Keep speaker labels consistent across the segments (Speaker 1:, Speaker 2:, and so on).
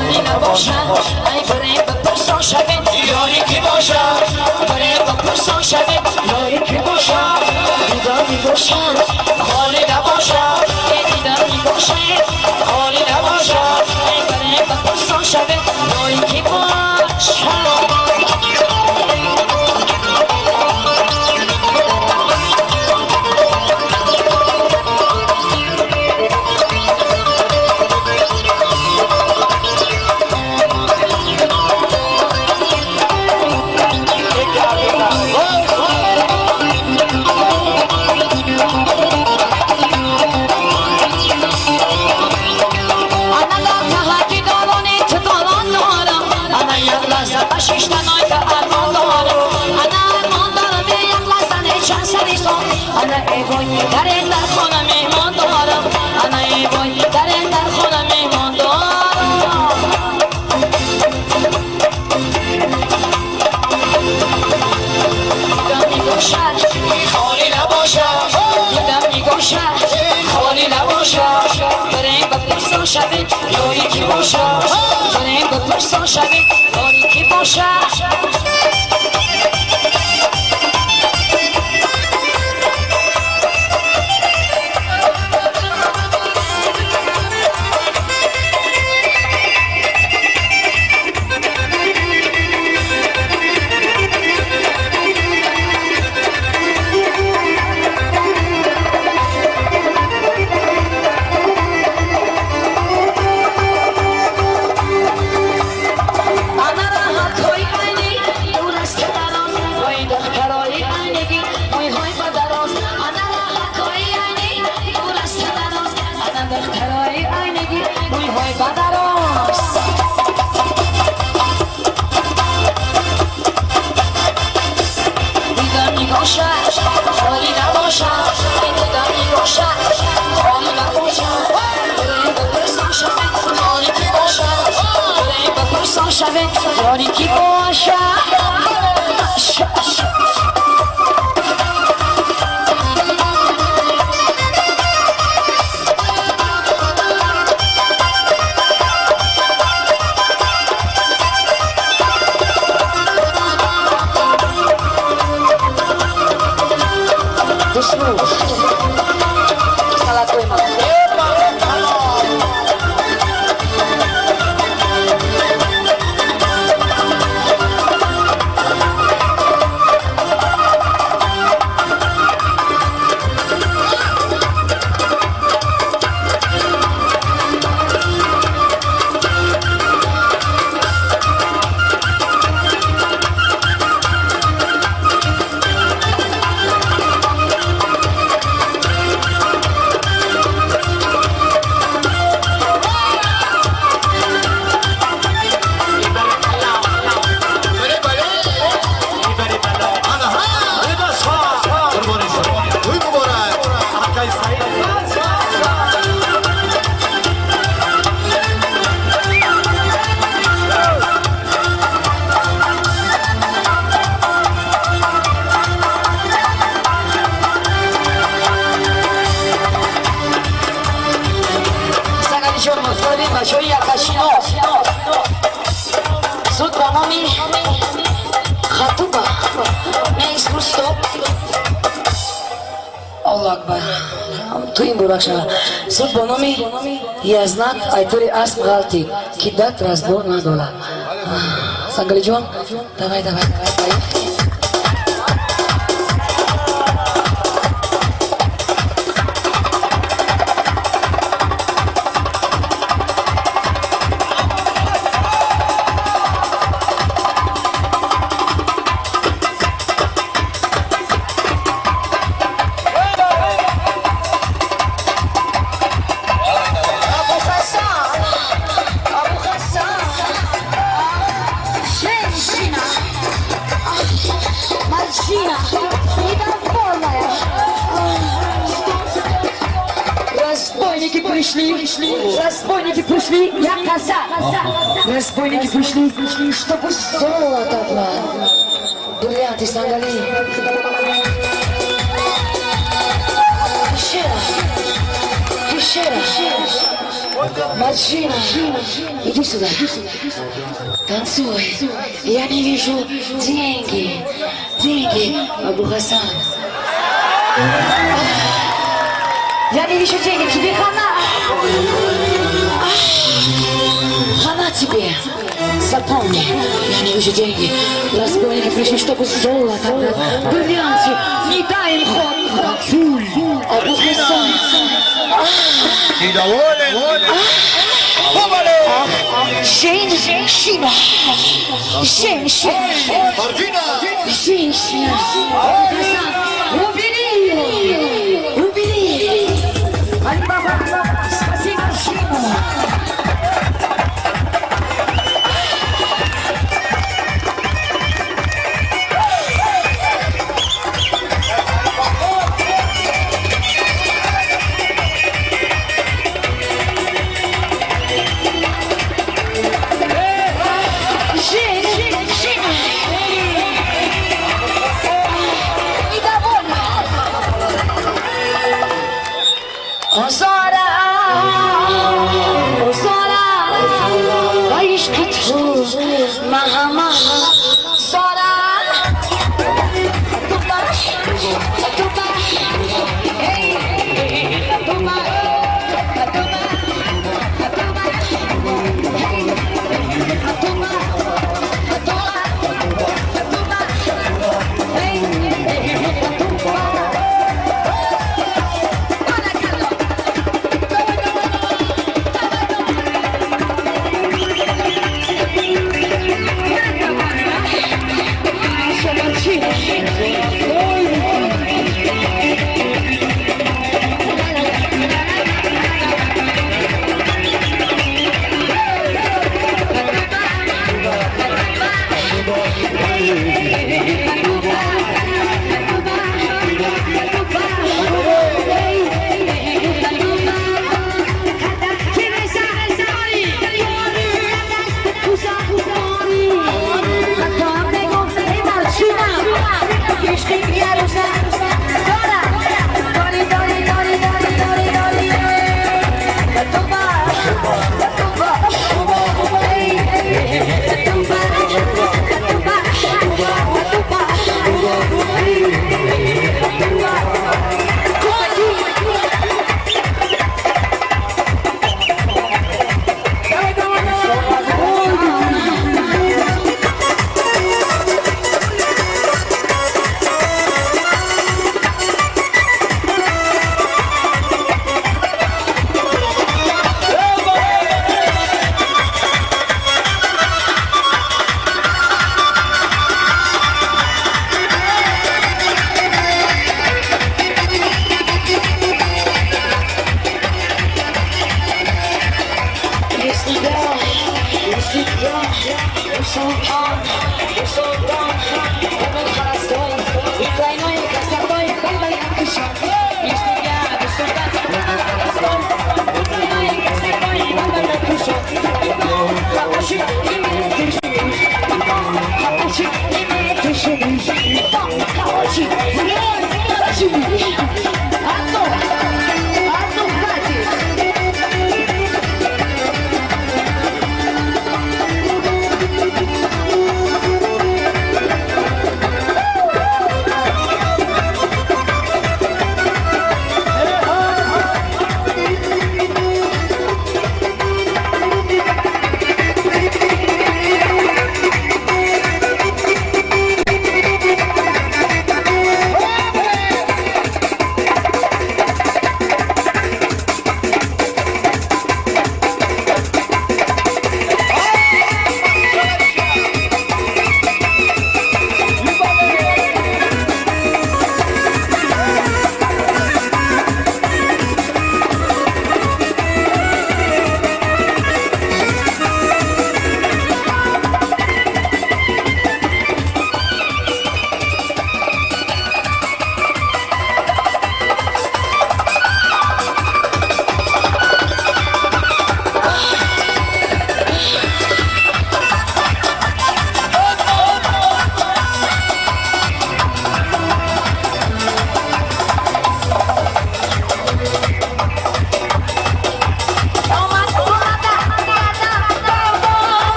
Speaker 1: حالی نباشد ای بریم بپرسان شویم یاری کی باشد بریم بپرسان شویم یاری کی باشد دیدار می باشد حالی نباشد دیدار می باشد حالی نباشد ای بریم بپرسان شویم یاری کی باشد در این در خانه میهمان دارم انا ای وای در این در خانه میهمان دارم دیدم میگوشد خالی نباشد دیدم میگوشد خالی نباشد بریم بپرسان شوید یاری کی باشد بریم بپرسان شوید یاری کی باشد یاری کی باشد суд бо номи язнак айтори асп ғалти ки дат разбор надорад сангалиҷон давай Разбойники пришли, я коса. Разбойники пришли, чтобы золото отмыть. Бриллианты сандали. Еще раз. Marcina, iди сюда. Танцуй. Я не вижу деньги. Деньги, Абу Хасан. Я не вижу денег, тебе хана. Хана тебе. Запомни, я не вижу деньги. Разбойники пришли, чтобы золото, бриллианты. Не дай им ход. Танцуй. Абу Хасан.
Speaker 2: Недоволен?
Speaker 1: Женщина! Женщина!
Speaker 2: Мартина!
Speaker 1: Женщина! Убери ее! Убери! Али-Баба, спаси мужчину!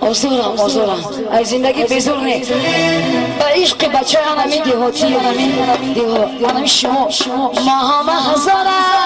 Speaker 1: آزارم از زندگی بیزار نیست با عشق بچه هنمی دیهاتی هنمی شما ما همه هزارم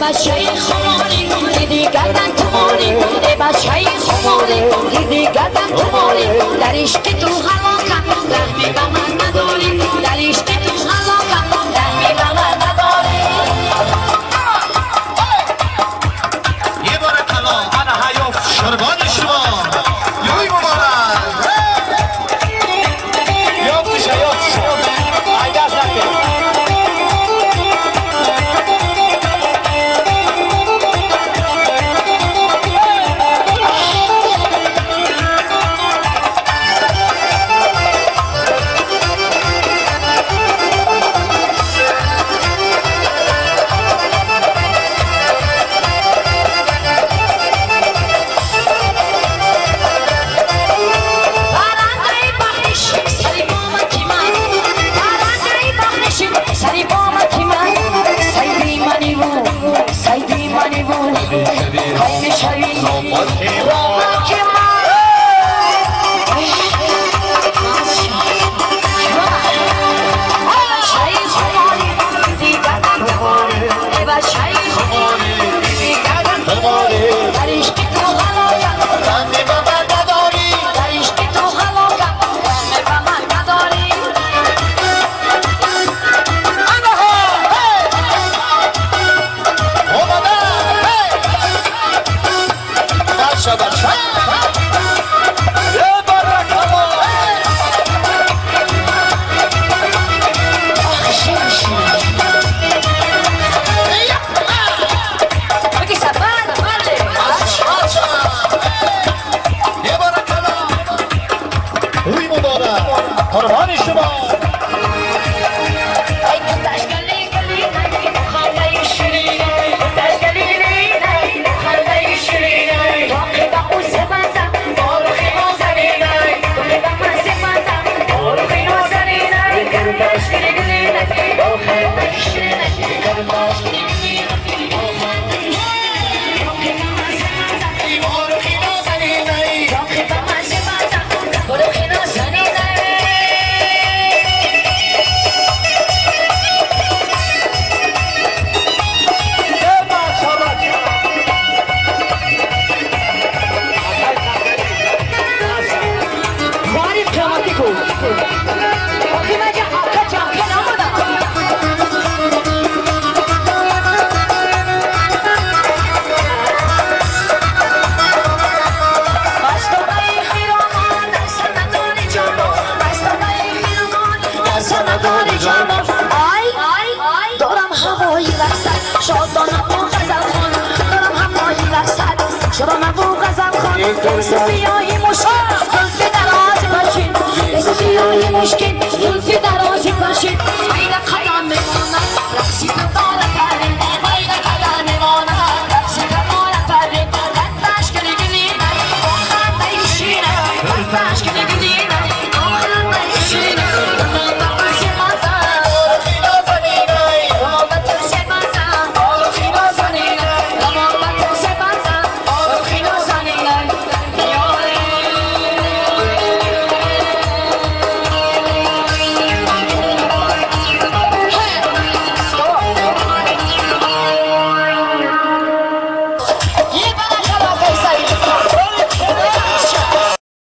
Speaker 1: بچه خماری دیدی گردن کماری ای بچه خماری دیدی گردن کماری در عشق تو هلاکم رحمی به من نداری در عشق تو هلاکم رحمی به من نداری
Speaker 2: یه بار کلا انا حیاف شربان شما یوی مبارک یافتش شما ایده از نکه قربان شما
Speaker 1: شبا من بو غزل خان سیاهی مشکل